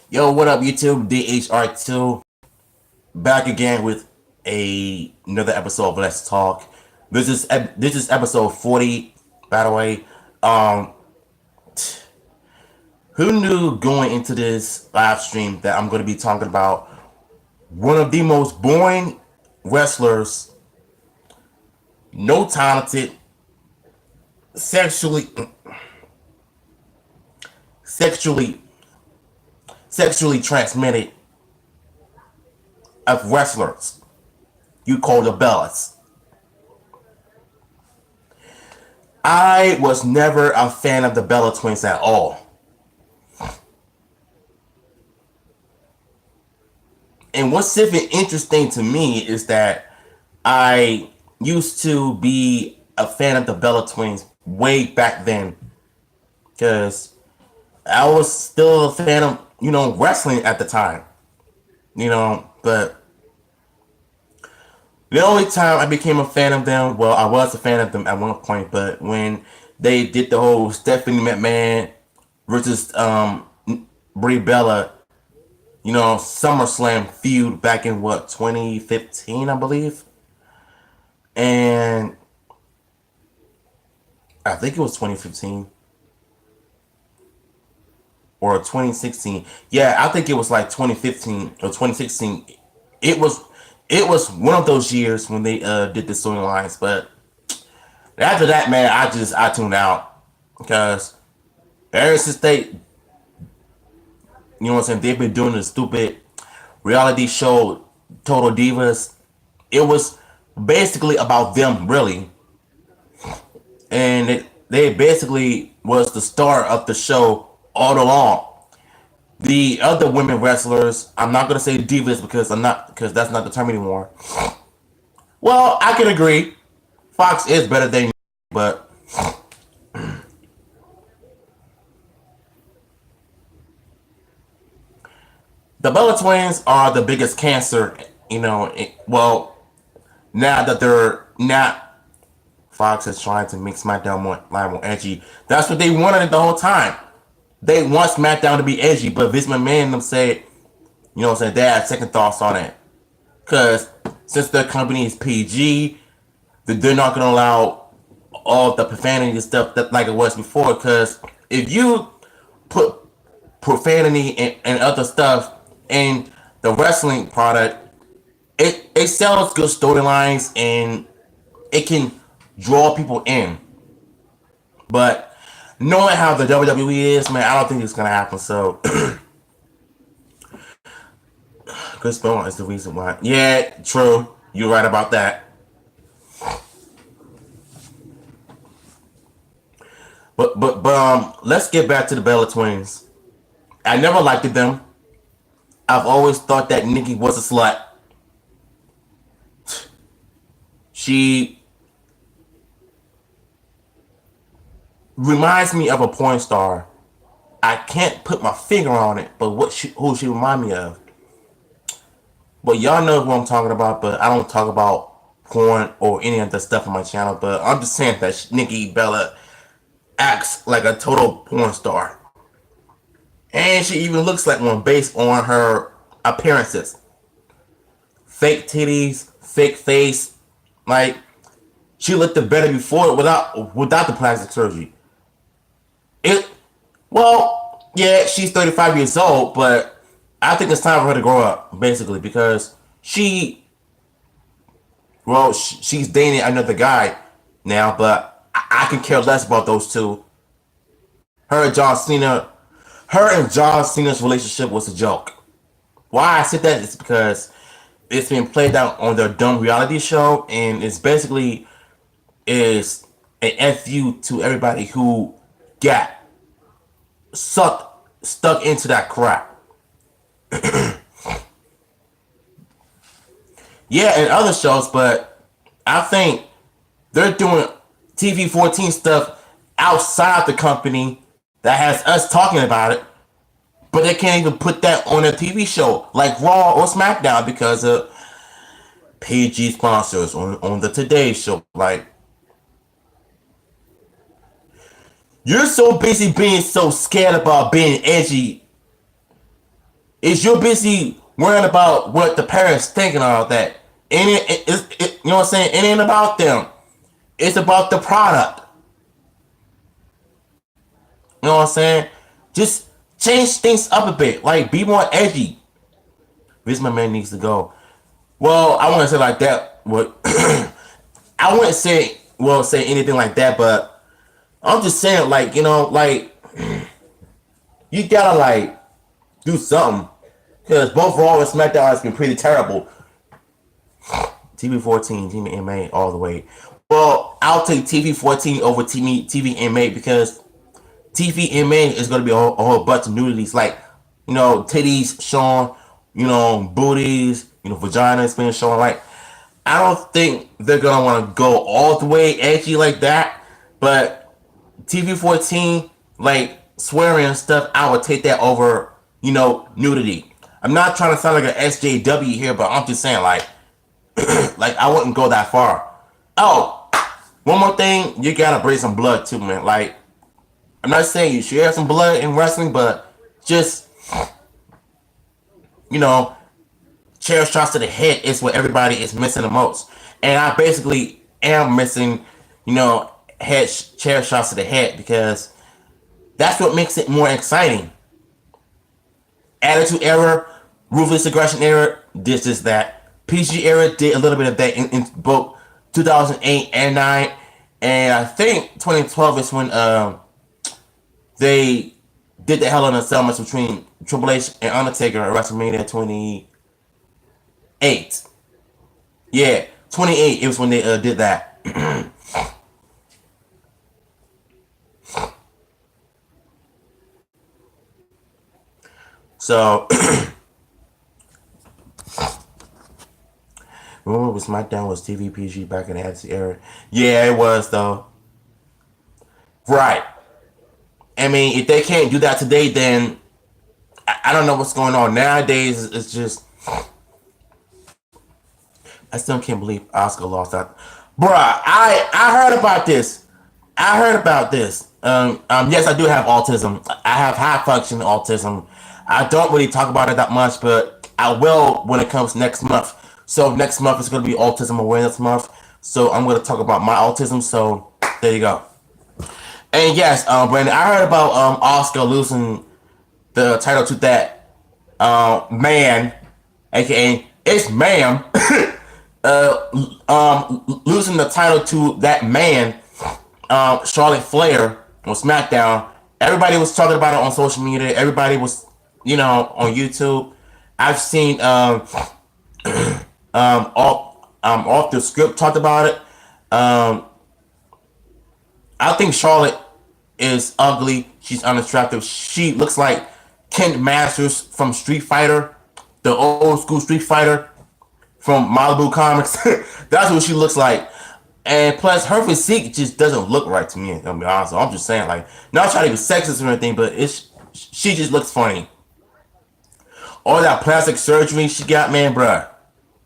Yo, what up, YouTube? DHR2 back again with another episode of Let's Talk. This is episode 40, by the way. Um, who knew going into this live stream that I'm going to be talking about one of the most boring wrestlers, no talented, sexually, sexually, sexually transmitted of wrestlers. You call the Bellas. I was never a fan of the Bella Twins at all. And what's even interesting to me is that I used to be a fan of the Bella Twins way back then because I was still a fan of, wrestling at the time, but the only time I became a fan of them, well, I was a fan of them at one point, but when they did the whole Stephanie McMahon versus Brie Bella, SummerSlam feud back in what 2015, I believe, and I think it was 2015 or 2016. Yeah, I think it was like 2015 or 2016. It was it was one of those years when they did the storylines, but after that, man, I tuned out because ever since what I'm saying, they've been doing the stupid reality show Total Divas. It was basically about them, really, and they basically was the star of the show all along. The other women wrestlers, I'm not gonna say divas because that's not the term anymore. Well, I can agree. Fox is better than, but the Bella Twins are the biggest cancer. Well, now that they're not, Fox is trying to make SmackDown more edgy. That's what they wanted the whole time. They want SmackDown to be edgy, but Vince McMahon them said, they had second thoughts on it. Because since their company is PG, they're not going to allow all the profanity and stuff that like it was before. Because if you put profanity and other stuff in the wrestling product, it sells good storylines and it can draw people in. But knowing how the WWE is, man, I don't think it's gonna happen. So Chris Benoit is the reason why. Yeah, true. You're right about that. But let's get back to the Bella Twins. I never liked them. I've always thought that Nikki was a slut. She reminds me of a porn star. I can't put my finger on it, but who she remind me of. But y'all know who I'm talking about, but I don't talk about porn or any of the stuff on my channel. But I'm just saying that Nikki Bella acts like a total porn star. And she even looks like one based on her appearances. Fake titties, fake face. Like, she looked better before without the plastic surgery. It Well, yeah, she's 35 years old, but I think it's time for her to grow up, basically, because she's dating another guy now, but I can care less about those two. Her and John Cena, her and John Cena's relationship was a joke. Why I said that is because it's been played out on their dumb reality show, and it's basically is an fu to everybody who got stuck into that crap. Yeah, and other shows, but I think they're doing TV 14 stuff outside the company that has us talking about it, but they can't even put that on a TV show like Raw or SmackDown because of PG sponsors on the Today Show. Like, you're so busy being so scared about being edgy Is you're busy worrying about what the parents thinking and all that. And you know what I'm saying? It ain't about them. It's about the product. You know what I'm saying? Just change things up a bit. Like, be more edgy. This my man needs to go. Well, I wouldn't say like that. What I wouldn't say anything like that, but I'm just saying, like, like, you gotta, like, do something. Because both Raw and SmackDown has been pretty terrible. TV14, TVMA all the way. Well, I'll take TV14 over TVMA because TVMA is going to be a whole bunch of nudities. Like, titties showing, booties, vaginas being shown. Like, I don't think they're going to want to go all the way edgy like that. But TV14, like, swearing and stuff, I would take that over, nudity. I'm not trying to sound like an SJW here, but I'm just saying, like, like, I wouldn't go that far. Oh, one more thing, you gotta bring some blood too, man. Like, I'm not saying you should have some blood in wrestling, but just, chair shots to the head is what everybody is missing the most. And I basically am missing, chair shots to the head because that's what makes it more exciting. Attitude Era, Ruthless Aggression Era, this is that. PG Era did a little bit of that in both 2008 and 9. And I think 2012 is when they did the Hell in a Cell match between Triple H and Undertaker at WrestleMania 28. Yeah, 28. It was when they did that. So, remember SmackDown was TV PG back in the Attitude Era? Yeah, it was though. Right. I mean, if they can't do that today, then I don't know what's going on nowadays. It's just, I still can't believe Oscar lost that. Bruh, I heard about this. I heard about this. Yes, I do have autism. I have high functioning autism. I don't really talk about it that much, but I will when it comes next month. So next month is going to be Autism Awareness Month. So I'm going to talk about my autism. So there you go. And yes, Brandon, I heard about Oscar losing the title to that man, aka it's ma'am, losing the title to that man, Charlotte Flair on SmackDown. Everybody was talking about it on social media. Everybody was, on YouTube. I've seen off the script talked about it. I think Charlotte is ugly. She's unattractive. She looks like Ken Masters from Street Fighter, the old school Street Fighter from Malibu Comics. That's what she looks like. And plus, her physique just doesn't look right to me. I'll be honest. I'm just saying, like, not trying to be sexist or anything, but she just looks funny. All that plastic surgery she got, man, bruh,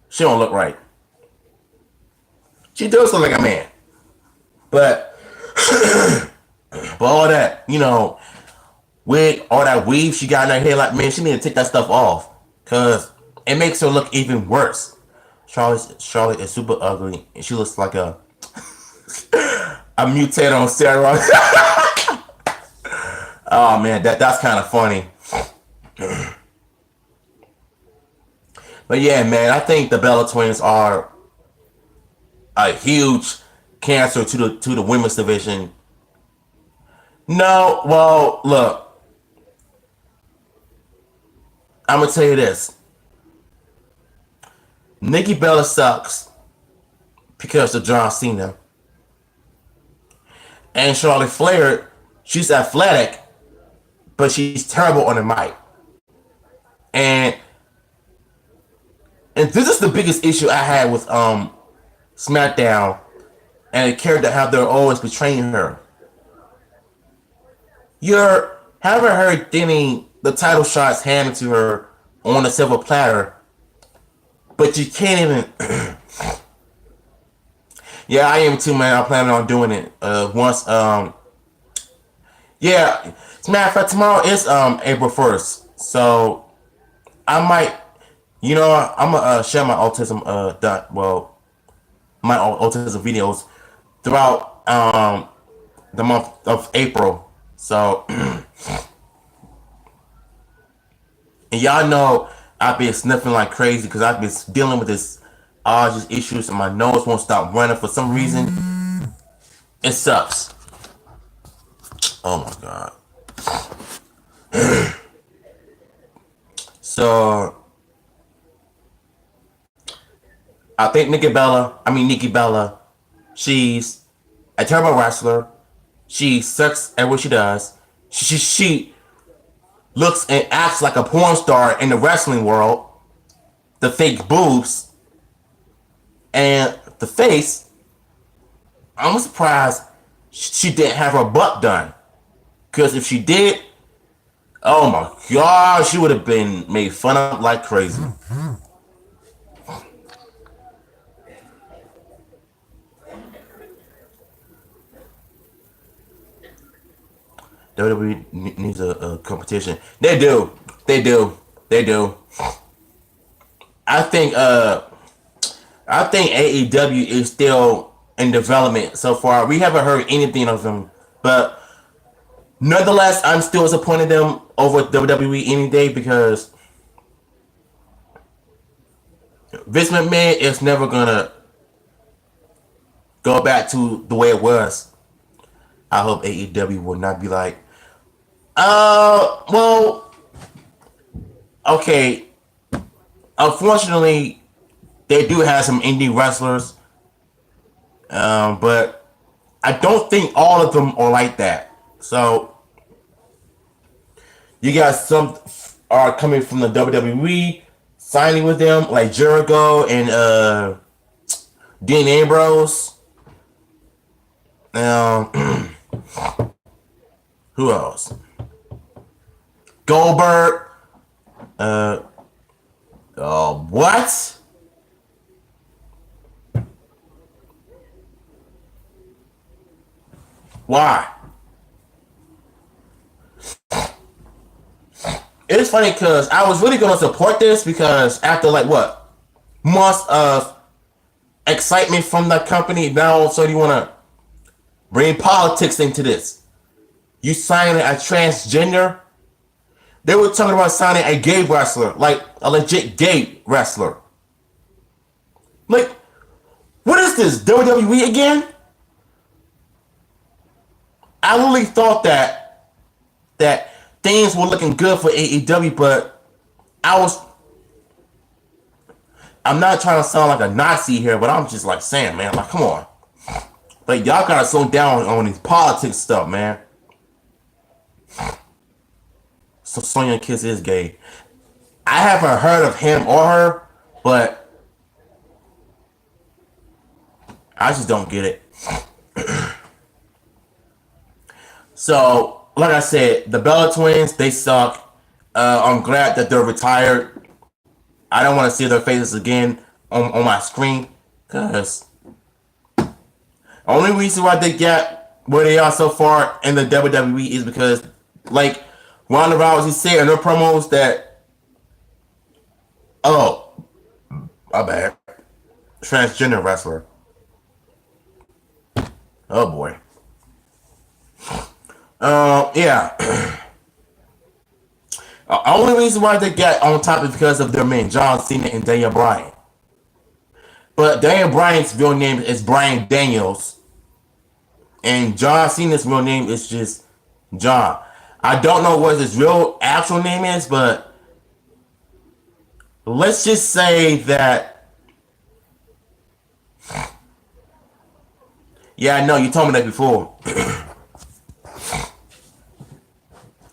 she don't look right. She does look like a man, but all that, wig, all that weave she got in her hair, like, man, she need to take that stuff off, cause it makes her look even worse. Charlotte is super ugly, and she looks like a mutated on steroids. Oh man, that's kind of funny. But yeah, man, I think the Bella Twins are a huge cancer to the women's division. No, well, look, I'm gonna tell you this. Nikki Bella sucks because of John Cena. And Charlotte Flair, she's athletic, but she's terrible on the mic. And this is the biggest issue I had with SmackDown and the character how they're always betraying her. You're having her getting the title shots handed to her on a silver platter, but you can't even. Yeah, I am too, man. I'm planning on doing it once. Yeah, as a matter of fact, tomorrow is April 1st, so I might, I'm gonna share my autism my autism videos throughout the month of April. So, and y'all know I've been sniffing like crazy because I've been dealing with this allergies issues and my nose won't stop running for some reason. It sucks. Oh my god. So I think Nikki Bella, she's a terrible wrestler. She sucks at what she does. She looks and acts like a porn star in the wrestling world. The fake boobs and the face. I'm surprised she didn't have her butt done. Because if she did, oh my god, she would have been made fun of like crazy. WWE needs a competition. They do. They do. They do. I think I think AEW is still in development so far. We haven't heard anything of them, but nonetheless, I'm still disappointed them over WWE any day because Vince McMahon is never gonna go back to the way it was. I hope AEW will not be like, well, okay. Unfortunately, they do have some indie wrestlers, but I don't think all of them are like that. So you got some are coming from the WWE, signing with them like Jericho and Dean Ambrose. Um, who else? Goldberg. What? Why? It's funny because I was really gonna support this because after like what months of excitement from the company, now all of a sudden you wanna bring politics into this. You signing a transgender. They were talking about signing a gay wrestler, like a legit gay wrestler. Like, what is this, WWE again? I really thought that things were looking good for AEW, but I'm not trying to sound like a Nazi here, but I'm just like saying, man, like, come on. Like, y'all gotta slow down on these politics stuff, man. So Sonya Kiss is gay. I haven't heard of him or her, but I just don't get it. So, like I said, the Bella Twins, they suck. I'm glad that they're retired. I don't want to see their faces again on my screen, because only reason why they get where they are so far in the WWE is because, like Ronda Rousey said in her promos that, oh, my bad, transgender wrestler. Oh boy. Yeah. Only reason why they get on top is because of their men, John Cena and Daniel Bryan. But Daniel Bryan's real name is Bryan Daniels, and John Cena's real name is just John. I don't know what his real actual name is, but let's just say that. Yeah, I know you told me that before.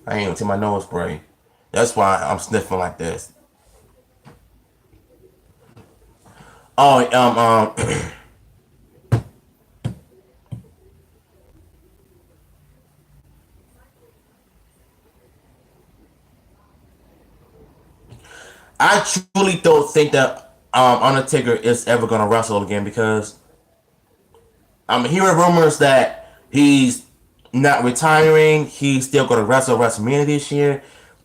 I ain't even take my nose spray. That's why I'm sniffing like this. Oh, I truly don't think that Undertaker is ever gonna wrestle again because I'm hearing rumors that he's not retiring. He's still gonna wrestle WrestleMania this year.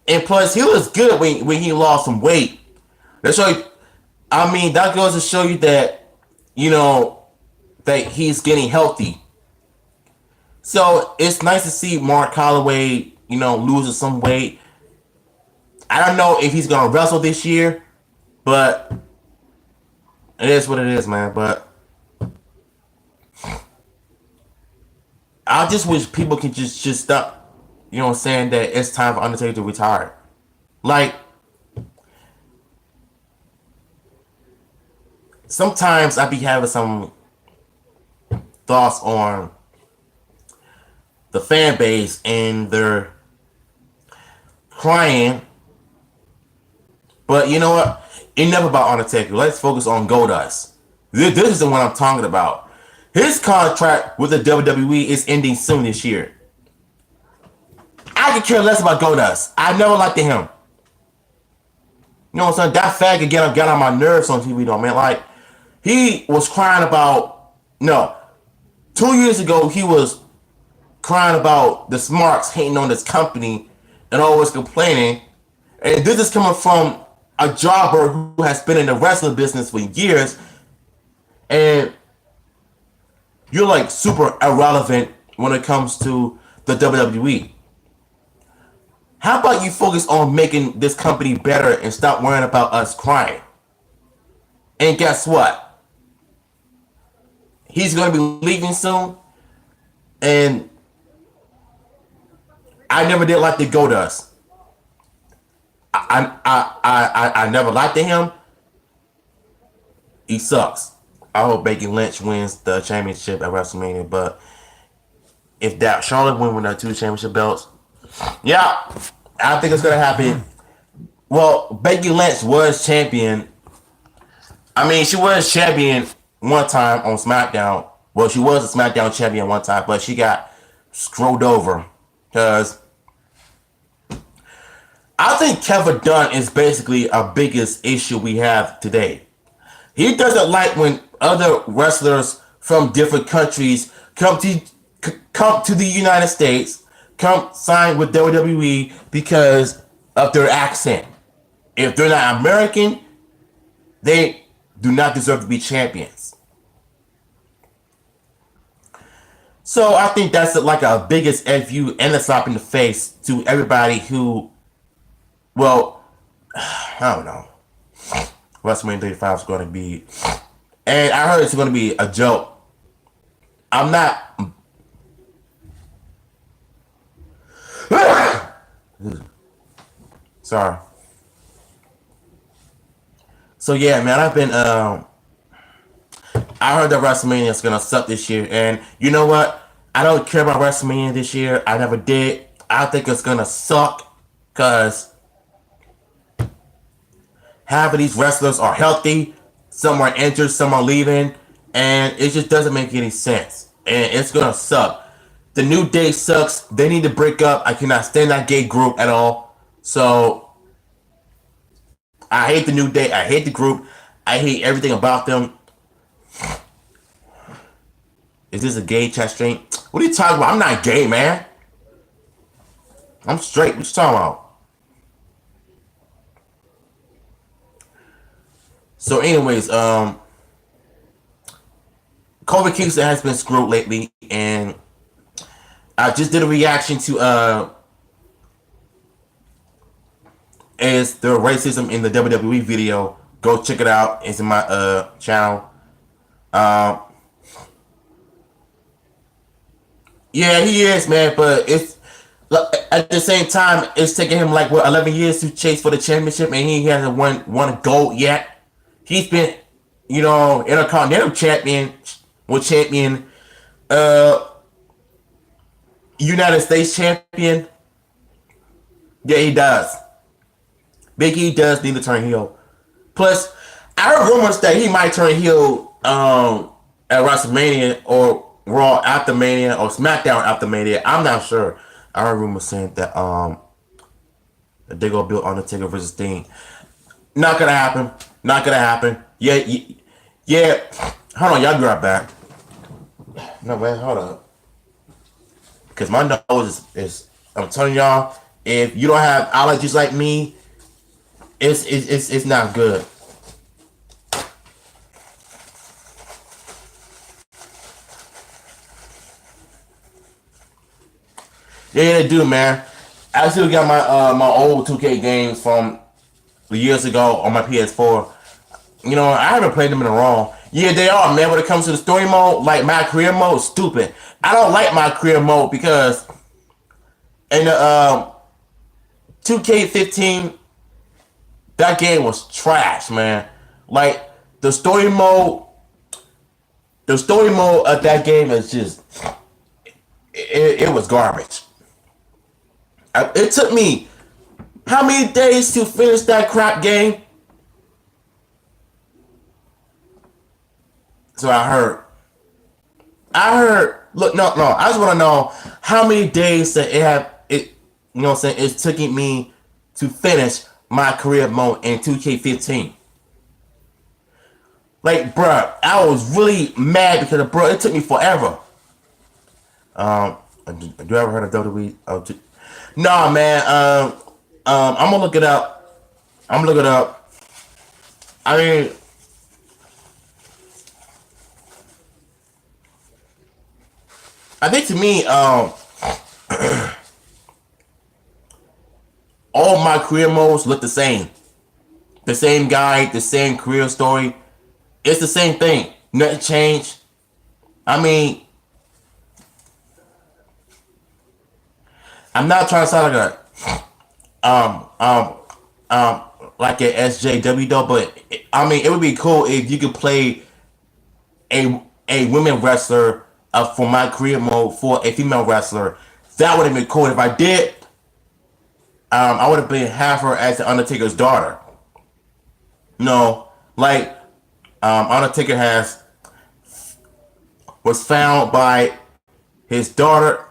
And plus, he was good when he lost some weight. That's show I mean, that goes to show you that, you know, that he's getting healthy. So it's nice to see Mark Holloway, you know, losing some weight. I don't know if he's gonna wrestle this year, but it is what it is, man. But I just wish people could just stop, you know, saying that it's time for Undertaker to retire. Like sometimes I be having some thoughts on the fan base and they're crying. But you know what? It never about Undertaker. Let's focus on Goldust. This is the one I'm talking about. His contract with the WWE is ending soon this year. I could care less about Goldust. I never liked him. You know what I'm saying? That faggot get on my nerves on TV though, man. Like, he was crying about, no, 2 years ago he was crying about the Smarks hating on this company and always complaining. And this is coming from a jobber who has been in the wrestling business for years. And you're like super irrelevant when it comes to the WWE. How about you focus on making this company better and stop worrying about us crying? And guess what? He's going to be leaving soon. And I never did like the Goldust. I never liked him. He sucks. I hope Becky Lynch wins the championship at WrestleMania. But if that Charlotte win with her 2 championship belts, yeah, I think it's gonna happen. Well, Becky Lynch was champion. I mean, she was champion one time on SmackDown. Well, she was a SmackDown champion one time, but she got screwed over because I think Kevin Dunn is basically our biggest issue we have today. He doesn't like when other wrestlers from different countries come to the United States, come sign with WWE because of their accent. If they're not American, they do not deserve to be champions. So I think that's like a biggest FU and a slap in the face to everybody who, well, I don't know. WrestleMania 35 is going to be, and I heard it's going to be a joke. I'm not. Sorry. So yeah, man, I've been. I heard that WrestleMania is gonna suck this year, and you know what? I don't care about WrestleMania this year. I never did. I think it's gonna suck because half of these wrestlers are healthy, some are injured, some are leaving, and it just doesn't make any sense. And it's gonna suck. The New Day sucks. They need to break up. I cannot stand that gay group at all. So I hate the New Day. I hate the group. I hate everything about them. Is this a gay chat stream? What are you talking about? I'm not gay, man. I'm straight. What you talking about? So anyways, Kobe Kingston has been screwed lately, and I just did a reaction to is the racism in the WWE video. Go check it out. It's in my channel. Yeah, he is, man, but it's at the same time it's taking him like what 11 years to chase for the championship, and he hasn't won a gold yet. He's been, you know, Intercontinental champion, United States champion. Yeah, he does. Big E does need to turn heel. Plus, I heard rumors that he might turn heel at WrestleMania or Raw after Mania or SmackDown after Mania. I'm not sure. I heard rumors saying that they're gonna build Undertaker versus Sting. Not gonna happen. Not gonna happen. Yeah. Hold on, y'all be right back. No man, hold on. Cause my nose is I'm telling y'all, If you don't have allergies like me, it's not good. Yeah, they do, man. I still got my old 2K games from years ago on my PS4. You know, I haven't played them in a while. Yeah, they are, man. When it comes to the story mode, like my career mode, stupid. I don't like my career mode because in the 2K15, that game was trash, man. Like the story mode, the story mode of that game is just it was garbage. It took me how many days to finish that crap game? So I heard. I heard. Look, no. I just want to know how many days that it have. It, you know, what I'm saying it's taking me to finish my career mode in 2K15. Like, bruh, I was really mad because, bruh, it took me forever. Do you ever heard of WWE? Nah, man. I'm gonna look it up. I'm gonna look it up. I mean, I think to me, all my career modes look the same. The same guy, the same career story. It's the same thing. Nothing changed. I mean, I'm not trying to sound like a um like an SJW though, but I mean it would be cool if you could play a women wrestler for my career mode for a female wrestler. That would have been cool. If I did, I would have been half her as the Undertaker's daughter. No, like Undertaker has was found by his daughter.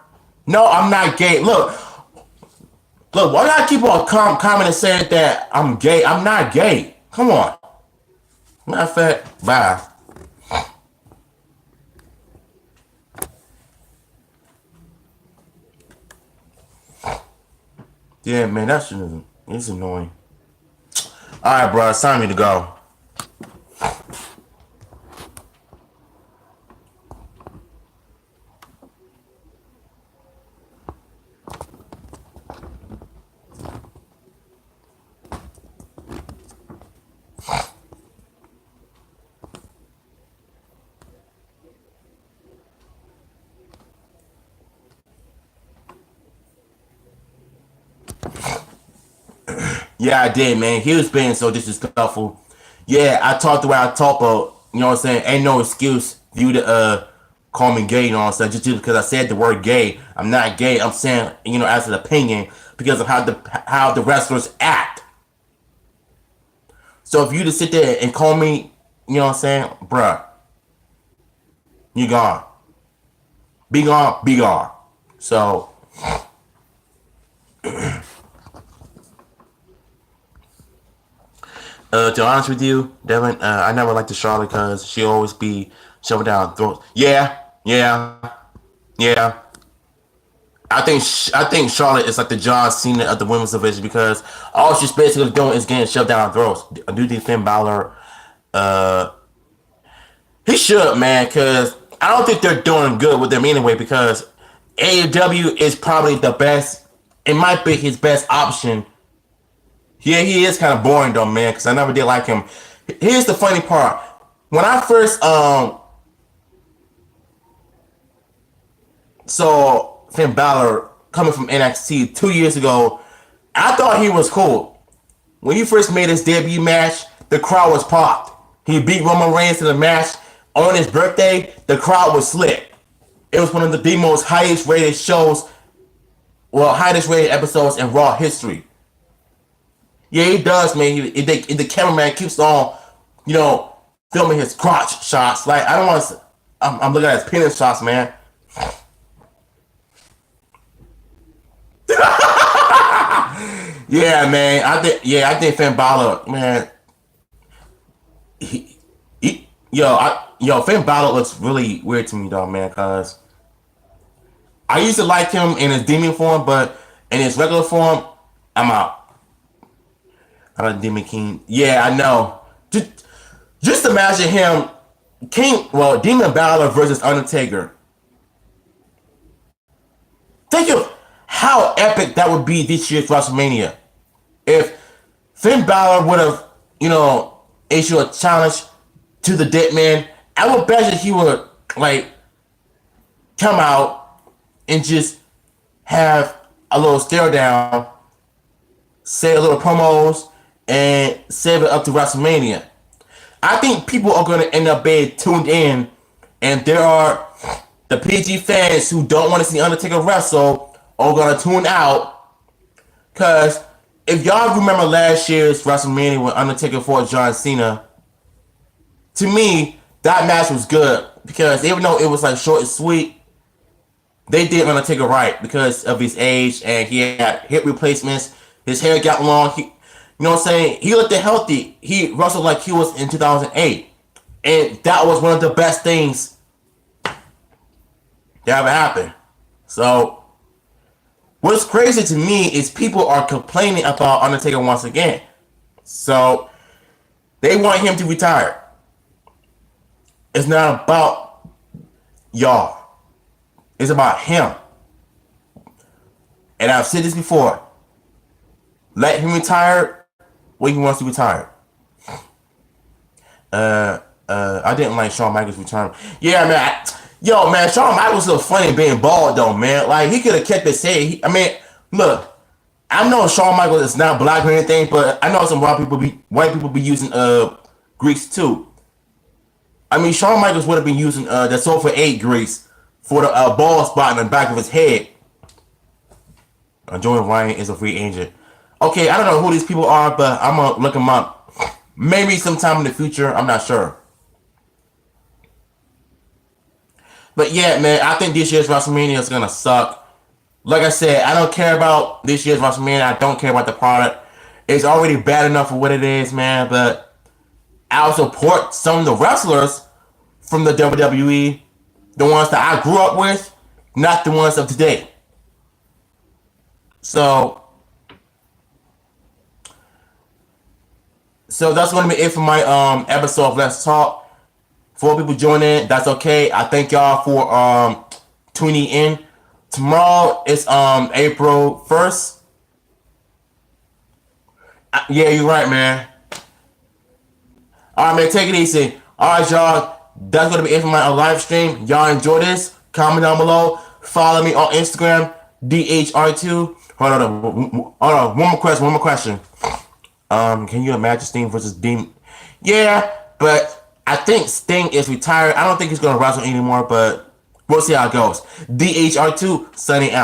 No, I'm not gay. Look. Why do I keep on commenting saying that I'm gay? I'm not gay. Come on. Matter of fact, bye. Yeah, man, that shit is it's annoying. All right, bro, it's time for me to go. Yeah, I did, man. He was being so disrespectful. Yeah, I talked the way I talk, but you know what I'm saying? Ain't no excuse for you to call me gay, you know what I'm saying? Just because I said the word gay. I'm not gay. I'm saying, you know, as an opinion because of how the wrestlers act. So if you just sit there and call me, you know what I'm saying, bruh, you gone. Be gone, be gone. So to be honest with you, Devin, I never liked the Charlotte because she always be shoving down throats. Yeah. I think Charlotte is like the John Cena of the women's division because all she's basically doing is getting shoved down throats. Do the Finn Balor, uh, he should, man, because I don't think they're doing good with them anyway. Because AEW is probably the best. It might be his best option. Yeah, he is kind of boring though, man. Because I never did like him. Here's the funny part: when I first saw Finn Balor coming from NXT 2 years ago, I thought he was cool. When he first made his debut match, the crowd was popped. He beat Roman Reigns in the match on his birthday. The crowd was lit. It was one of the most highest rated shows, well, highest rated episodes in Raw history. Yeah, he does, man. The cameraman keeps on, you know, filming his crotch shots. Like I don't want to. I'm looking at his penis shots, man. Yeah, man. I think Finn Balor, man. Finn Balor looks really weird to me, though, man. Cause I used to like him in his demon form, but In his regular form, I'm out. I don't Demon King. Yeah, I know. Just imagine him, Demon Balor versus Undertaker. Think of how epic that would be this year's WrestleMania. If Finn Balor would have, issued a challenge to the Dead Man, I would bet that he would, come out and just have a little stare down, say a little promos, and save it up to WrestleMania. I think people are going to end up being tuned in, and there are the PG fans who don't want to see Undertaker wrestle are going to tune out. Because if y'all remember last year's WrestleMania when Undertaker fought John Cena, to me, that match was good. Because even though it was short and sweet, they did Undertaker right because of his age, and he had hip replacements. His hair got long. You know what I'm saying? He looked healthy. He wrestled like he was in 2008. And that was one of the best things that ever happened. So, what's crazy to me is people are complaining about Undertaker once again. So, they want him to retire. It's not about y'all. It's about him. And I've said this before. Let him retire when he wants to retire. I didn't like Shawn Michaels' return. Yeah, man. Shawn Michaels was funny being bald, though, man. He could have kept his head. Look, I know Shawn Michaels is not black or anything, but I know some white people be using grease too. Shawn Michaels would have been using the Sulfur 8 grease for the bald spot in the back of his head. Joey Ryan is a free agent. Okay, I don't know who these people are, but I'm gonna look them up. Maybe sometime in the future. I'm not sure. But yeah, man, I think this year's WrestleMania is gonna suck. Like I said, I don't care about this year's WrestleMania. I don't care about the product. It's already bad enough for what it is, man. But I'll support some of the wrestlers from the WWE, the ones that I grew up with, not the ones of today. So that's going to be it for my episode of Let's Talk. 4 people join in. That's okay. I thank y'all for tuning in. Tomorrow is April 1st. Yeah, you're right, man. Alright, man, take it easy. Alright, y'all. That's going to be it for my live stream. Y'all enjoy this. Comment down below. Follow me on Instagram, DHR2. Hold on. One more question. Can you imagine Sting versus Dean? Yeah, but I think Sting is retired. I don't think he's going to wrestle anymore, but we'll see how it goes. DHR2, signing out.